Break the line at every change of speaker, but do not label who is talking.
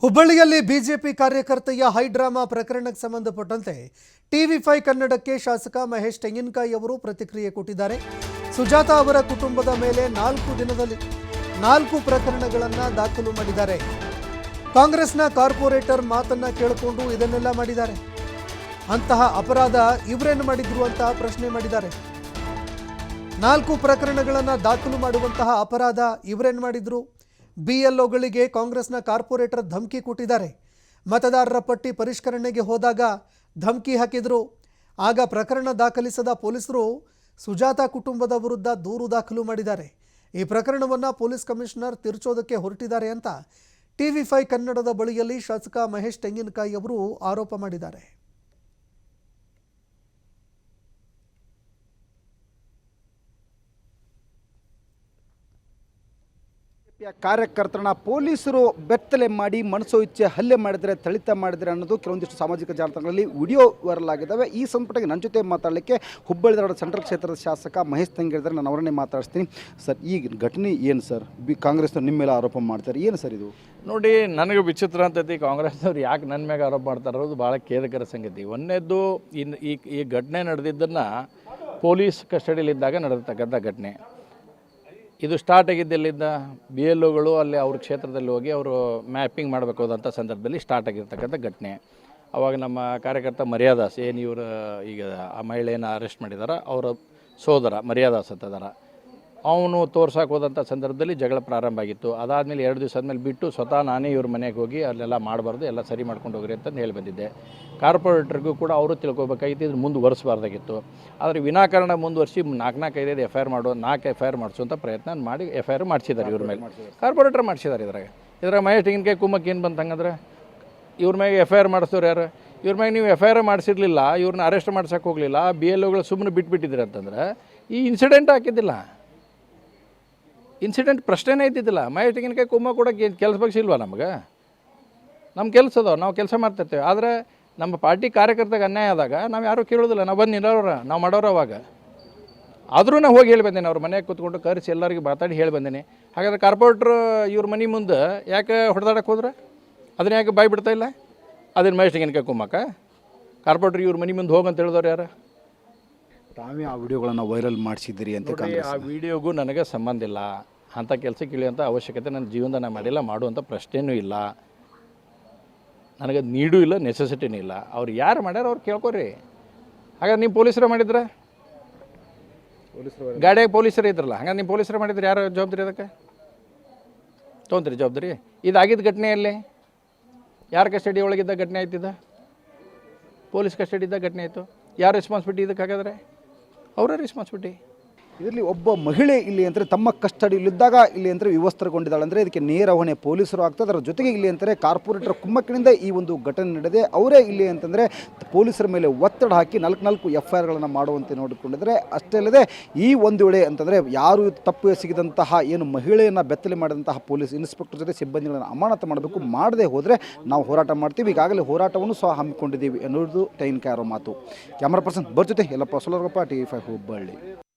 ಹುಬ್ಬಳ್ಳಿಯಲ್ಲಿ BJP ಕಾರ್ಯಕರ್ತೆಯ high drama ಪ್ರಕರಣಕ್ಕೆ ಸಂಬಂಧಪಟ್ಟಂತೆ ಟಿವಿ5 ಕನ್ನಡಕ್ಕೆ ಶಾಸಕ ಮಹೇಶ್ ತೆಂಗಿನಕಾಯಿ ಅವರು ಪ್ರತಿಕ್ರಿಯೆ ಕೊಟ್ಟಿದ್ದಾರೆ. ಸುಜಾತಾ ಅವರ ಕುಟುಂಬದ ಮೇಲೆ 4 ದಿನದಲ್ಲಿ 4 ಪ್ರಕರಣಗಳನ್ನು ದಾಖಲು ಮಾಡಿದ್ದಾರೆ. ಕಾಂಗ್ರೆಸ್ನ ಕಾರ್ಪೊರೇಟರ್ ಮಾತನ್ನ ಕೇಳಿಕೊಂಡು ಇದನ್ನೆಲ್ಲ ಮಾಡಿದ್ದಾರೆ. ಅಂತಹ ಅಪರಾಧ ಇವರೇನು ಮಾಡಿದ್ರು ಅಂತ ಪ್ರಶ್ನೆ ಮಾಡಿದ್ದಾರೆ. 4 ಪ್ರಕರಣಗಳನ್ನು ದಾಖಲು ಮಾಡುವಂತಹ ಅಪರಾಧ ಇವರೇನು ಮಾಡಿದ್ರು? ಬಿಎಲ್ಒಗಳಿಗೆ ಕಾಂಗ್ರೆಸ್ನ ಕಾರ್ಪೊರೇಟರ್ ಧಮಕಿ ಕೊಟ್ಟಿದ್ದಾರೆ. ಮತದಾರರ ಪಟ್ಟಿ ಪರಿಷ್ಕರಣೆಗೆ ಹೋದಾಗ ಧಮಕಿ ಹಾಕಿದ್ರು. ಆಗ ಪ್ರಕರಣ ದಾಖಲಿಸದ ಪೊಲೀಸರು ಸುಜಾತಾ ಕುಟುಂಬದ ವಿರುದ್ಧ ದೂರು ದಾಖಲು ಮಾಡಿದ್ದಾರೆ. ಈ ಪ್ರಕರಣವನ್ನು ಪೊಲೀಸ್ ಕಮಿಷನರ್ ತಿರುಚೋದಕ್ಕೆ ಹೊರಟಿದ್ದಾರೆ ಅಂತ ಟಿವಿ5 ಕನ್ನಡದ ಬಳಿಯಲ್ಲಿ ಶಾಸಕ ಮಹೇಶ್ ತೆಂಗಿನಕಾಯಿ ಅವರು ಆರೋಪ ಮಾಡಿದ್ದಾರೆ.
ಕಾರ್ಯಕರ್ತರನ್ನ ಪೊಲೀಸರು ಬೆತ್ತಲೆ ಮಾಡಿ ಮನಸೋ ಇಚ್ಛೆ ಹಲ್ಲೆ ಮಾಡಿದರೆ ಥಳಿತ ಮಾಡಿದರೆ ಅನ್ನೋದು ಕೆಲವೊಂದಿಷ್ಟು ಸಾಮಾಜಿಕ ಜಾಲತಾಣಗಳಲ್ಲಿ ವಿಡಿಯೋ ವೈರಲ್ ಆಗಿದ್ದಾವೆ. ಈ ಸಂಪುಟಕ್ಕೆ ನನ್ನ ಜೊತೆ ಮಾತಾಡಲಿಕ್ಕೆ ಹುಬ್ಬಳ್ಳಿ ಧಾರವಾಡ ಸೆಂಟ್ರಲ್ ಕ್ಷೇತ್ರದ ಶಾಸಕ ಮಹೇಶ್ ತೆಂಗಿನಕಾಯಿ, ನಾನು ಅವರನ್ನೇ ಮಾತಾಡ್ತೀನಿ. ಸರ್, ಈ ಘಟನೆ ಏನು ಸರ್? ಕಾಂಗ್ರೆಸ್ನವ್ರು ನಿಮ್ಮ ಮೇಲೆ ಆರೋಪ ಮಾಡ್ತಾರೆ, ಏನು ಸರ್ ಇದು?
ನೋಡಿ, ನನಗೆ ವಿಚಿತ್ರ ಅಂತೈತಿ ಕಾಂಗ್ರೆಸ್ನವ್ರು ಯಾಕೆ ನನ್ನ ಮೇಲೆ ಆರೋಪ ಮಾಡ್ತಾರೆ ಅನ್ನೋದು ಭಾಳ ಖೇದಕರ ಸಂಗತಿ. ಒಂದನೇದ್ದು, ಈ ಘಟನೆ ನಡೆದಿದ್ದನ್ನು ಪೊಲೀಸ್ ಕಸ್ಟಡಿಯಲ್ಲಿದ್ದಾಗ ನಡೆದಿರ್ತಕ್ಕಂಥ ಘಟನೆ. ಇದು ಸ್ಟಾರ್ಟ್ ಆಗಿದ್ದೆಲ್ಲಿಂದ BLOಗಳು ಅಲ್ಲಿ ಅವ್ರ ಕ್ಷೇತ್ರದಲ್ಲಿ ಹೋಗಿ ಅವರು ಮ್ಯಾಪಿಂಗ್ ಮಾಡಬೇಕಾದಂಥ ಸಂದರ್ಭದಲ್ಲಿ ಸ್ಟಾರ್ಟ್ ಆಗಿರ್ತಕ್ಕಂಥ ಘಟನೆ. ಆವಾಗ ನಮ್ಮ ಕಾರ್ಯಕರ್ತ ಮರ್ಯಾದಾಸ್, ಏನು ಇವರು ಈಗ ಆ ಮಹಿಳೆಯನ್ನು ಅರೆಸ್ಟ್ ಮಾಡಿದಾರ, ಅವರ ಸೋದರ ಮರ್ಯಾದಾಸ್ ಅಂತದಾರ, ಅವನು ತೋರ್ಸಕ್ಕೆ ಹೋದಂಥ ಸಂದರ್ಭದಲ್ಲಿ ಜಗಳ ಪ್ರಾರಂಭ ಆಗಿತ್ತು. ಅದಾದಮೇಲೆ 2 ದಿವಸ ಆದಮೇಲೆ ಬಿಟ್ಟು ಸ್ವತಃ ನಾನೇ ಇವ್ರ ಮನೆಗೆ ಹೋಗಿ ಅಲ್ಲೆಲ್ಲ ಮಾಡಬಾರ್ದು, ಎಲ್ಲ ಸರಿ ಮಾಡ್ಕೊಂಡು ಹೋಗ್ರಿ ಅಂತಂದು ಹೇಳಿ ಬಂದಿದ್ದೆ. ಕಾರ್ಪೊರೇಟರ್ಗೂ ಕೂಡ ಅವರು ತಿಳ್ಕೊಬೇಕಾಗಿತ್ತು, ಇದು ಮುಂದುವರಿಸಬಾರ್ದಾಗಿತ್ತು. ಆದರೆ ವಿನಾಕಾರಣ ಮುಂದುವರಿಸಿ 4-5 FIR ಮಾಡೋ 4 FIR ಮಾಡಿಸುವಂಥ ಪ್ರಯತ್ನ ಮಾಡಿ FIR ಮಾಡಿಸಿದ್ದಾರೆ ಇವ್ರ ಮೇಲೆ. ಕಾರ್ಪೊರೇಟರ್ ಮಾಡಿಸಿದ್ದಾರೆ. ಇದ್ರಾಗ ಮಹೇಶ್ ತೆಂಗಿನಕಾಯಿ ಕುಮ್ಮಕ್ಕೆ ಏನು ಬಂತು ಹಂಗಂದ್ರೆ? ಇವ್ರ ಮೇಲೆ FIR ಮಾಡಿಸೋರು ಯಾರು? ಇವ್ರ ಮೇಲೆ ನೀವು FIR ಮಾಡಿಸಿರ್ಲಿಲ್ಲ, ಇವ್ರನ್ನ ಅರೆಸ್ಟ್ ಮಾಡ್ಸೋಕೆ ಹೋಗಲಿಲ್ಲ, BLOಗಳು ಸುಮ್ಮನೆ ಬಿಟ್ಬಿಟ್ಟಿದ್ದೀರಿ ಅಂತಂದ್ರೆ ಈ ಇನ್ಸಿಡೆಂಟ್ ಹಾಕಿದ್ದಿಲ್ಲ, ಇನ್ಸಿಡೆಂಟ್ ಪ್ರಶ್ನೆನೇ ಇದ್ದಿದ್ದಿಲ್ಲ. ಮಹೇಶ್ ತೆಂಗಿನಕಾಯಿ ಕುಮ್ಮ ಕೊಡೋಕ್ಕೆ ಕೆಲಸ ಬಗ್ಸಿಲ್ವಾ? ನಮ್ಮ ಕೆಲಸ ಅದಾವ, ನಾವು ಕೆಲಸ ಮಾಡ್ತಿರ್ತೇವೆ. ಆದರೆ ನಮ್ಮ ಪಾರ್ಟಿ ಕಾರ್ಯಕರ್ತರಿಗೆ ಅನ್ಯಾಯ ಆದಾಗ ನಾವು ಯಾರೂ ಕೇಳೋದಿಲ್ಲ, ನಾವು ಬಂದು ನಿಲ್ಲೋರ, ನಾವು ಮಾಡೋರು. ಅವಾಗ ಆದರೂ ನಾನು ಹೋಗಿ ಹೇಳಿ ಬಂದೇನೆ, ಅವ್ರ ಮನೆಗೆ ಕೂತ್ಕೊಂಡು ಕರೆಸಿ ಎಲ್ಲರಿಗೂ ಮಾತಾಡಿ ಹೇಳಿ ಬಂದೇನೆ. ಹಾಗಾದ್ರೆ ಕಾರ್ಪೊರೇಟ್ರು ಇವ್ರ ಮನೆ ಮುಂದೆ ಯಾಕೆ ಹೊಡೆದಾಡಕ್ಕೆ ಹೋದ್ರೆ? ಅದನ್ನ ಯಾಕೆ ಬಾಯಿ ಬಿಡ್ತಾ ಇಲ್ಲ? ಅದನ್ನು ಮಹೇಶ್ ತೆಂಗಿನಕಾಯಿ ಕುಮ್ಮಕ್ಕ ಕಾರ್ಪೊರೇಟ್ರ್ ಇವ್ರ ಮನೆ ಮುಂದೆ ಹೋಗಂತ ಹೇಳಿದವ್ರು ಯಾರು?
ತಾವೇ ಆ ವಿಡಿಯೋಗಳನ್ನು ವೈರಲ್ ಮಾಡಿಸಿದ್ದೀರಿ ಅಂತ.
ಆ ವಿಡಿಯೋಗೂ ನನಗೆ ಸಂಬಂಧ ಇಲ್ಲ. ಅಂಥ ಕೆಲಸಕ್ಕೆ ಇಳಿಯುವಂಥ ಅವಶ್ಯಕತೆ ನನ್ನ ಜೀವನದ ಮಾಡಿಲ್ಲ, ಮಾಡುವಂಥ ಪ್ರಶ್ನೆಯೂ ಇಲ್ಲ, ನನಗೆ ನೀಡೂ ಇಲ್ಲ, ನೆಸೆಸಿಟಿನೂ ಇಲ್ಲ. ಅವ್ರು ಯಾರು ಮಾಡ್ಯಾರ ಅವ್ರು ಕೇಳ್ಕೊರಿ. ಹಾಗಾದ್ರೆ ನೀವು ಪೊಲೀಸರು ಮಾಡಿದ್ರೆ, ಗಾಡಿಯಾಗ ಪೊಲೀಸರು ಇದ್ರಲ್ಲ, ಹಾಗಾದ್ರೆ ನೀವು ಪೊಲೀಸರು ಮಾಡಿದ್ರೆ ಯಾರು ಜವಾಬ್ದಾರಿ? ಅದಕ್ಕೆ ತೊಗೊಂತೀರಿ ಜವಾಬ್ದಾರಿ? ಇದಾಗಿದ್ದ ಘಟನೆಯಲ್ಲಿ ಯಾರ ಕಸ್ಟಡಿ ಒಳಗಿದ್ದ ಘಟನೆ ಆಯ್ತಿದ್ದ? ಪೊಲೀಸ್ ಕಸ್ಟಡಿ ಇದ್ದ ಘಟನೆ ಆಯಿತು. ಯಾರು ರೆಸ್ಪಾನ್ಸಿಬಿಲಿಟಿ ಇದಕ್ಕೆ? ಹಾಗಾದರೆ ಅವರೇ ರೆಸ್ಪಾನ್ಸಿಬಿಲಿಟಿ.
ಇದರಲ್ಲಿ ಒಬ್ಬ ಮಹಿಳೆ ಇಲ್ಲಿ ಅಂದರೆ ತಮ್ಮ ಕಸ್ಟಡಿಯಲ್ಲಿದ್ದಾಗ ಇಲ್ಲಿ ಅಂದರೆ ವಿವಸ್ತ್ರಗೊಂಡಿದ್ದಾಳೆ ಅಂದರೆ ಇದಕ್ಕೆ ನೇರ ಹೊಣೆ ಪೊಲೀಸರು ಆಗ್ತದೆ. ಅದರ ಜೊತೆಗೆ ಇಲ್ಲಿ ಅಂತಾರೆ ಕಾರ್ಪೊರೇಟರ್ ಕುಮ್ಮಕ್ಕಿನಿಂದ ಈ ಒಂದು ಘಟನೆ ನಡೆದಿದೆ. ಅವರೇ ಇಲ್ಲಿ ಅಂತಂದರೆ ಪೊಲೀಸರ ಮೇಲೆ ಒತ್ತಡ ಹಾಕಿ 4 FIRಗಳನ್ನು ಮಾಡುವಂತೆ ನೋಡಿಕೊಂಡಿದ್ದಾರೆ. ಅಷ್ಟೇ ಅಲ್ಲದೆ ಈ ಒಂದು ವೇಳೆ ಅಂತಂದರೆ ಯಾರು ತಪ್ಪು ಎಸಗಿದಂತಹ ಏನು ಮಹಿಳೆಯನ್ನು ಬೆತ್ತಲೆ ಮಾಡಿದಂತಹ ಪೊಲೀಸ್ ಇನ್ಸ್ಪೆಕ್ಟರ್ ಜೊತೆ ಸಿಬ್ಬಂದಿಗಳನ್ನು ಅಮಾನತು ಮಾಡಬೇಕು, ಮಾಡದೆ ಹೋದರೆ ನಾವು ಹೋರಾಟ ಮಾಡ್ತೀವಿ, ಈಗಾಗಲೇ ಹೋರಾಟವನ್ನು ಸಹ ಹಮ್ಮಿಕೊಂಡಿದ್ದೀವಿ ಅನ್ನೋದು ತೆಂಗಿನಕಾಯಿ ಅವರ ಮಾತು. ಕ್ಯಾಮರಾ ಪರ್ಸನ್ ಜೊತೆ ಯಲ್ಲಪ್ಪ ಸೋಲರಪ್ಪ, ಟಿವಿ5 ಹುಬ್ಬಳ್ಳಿ.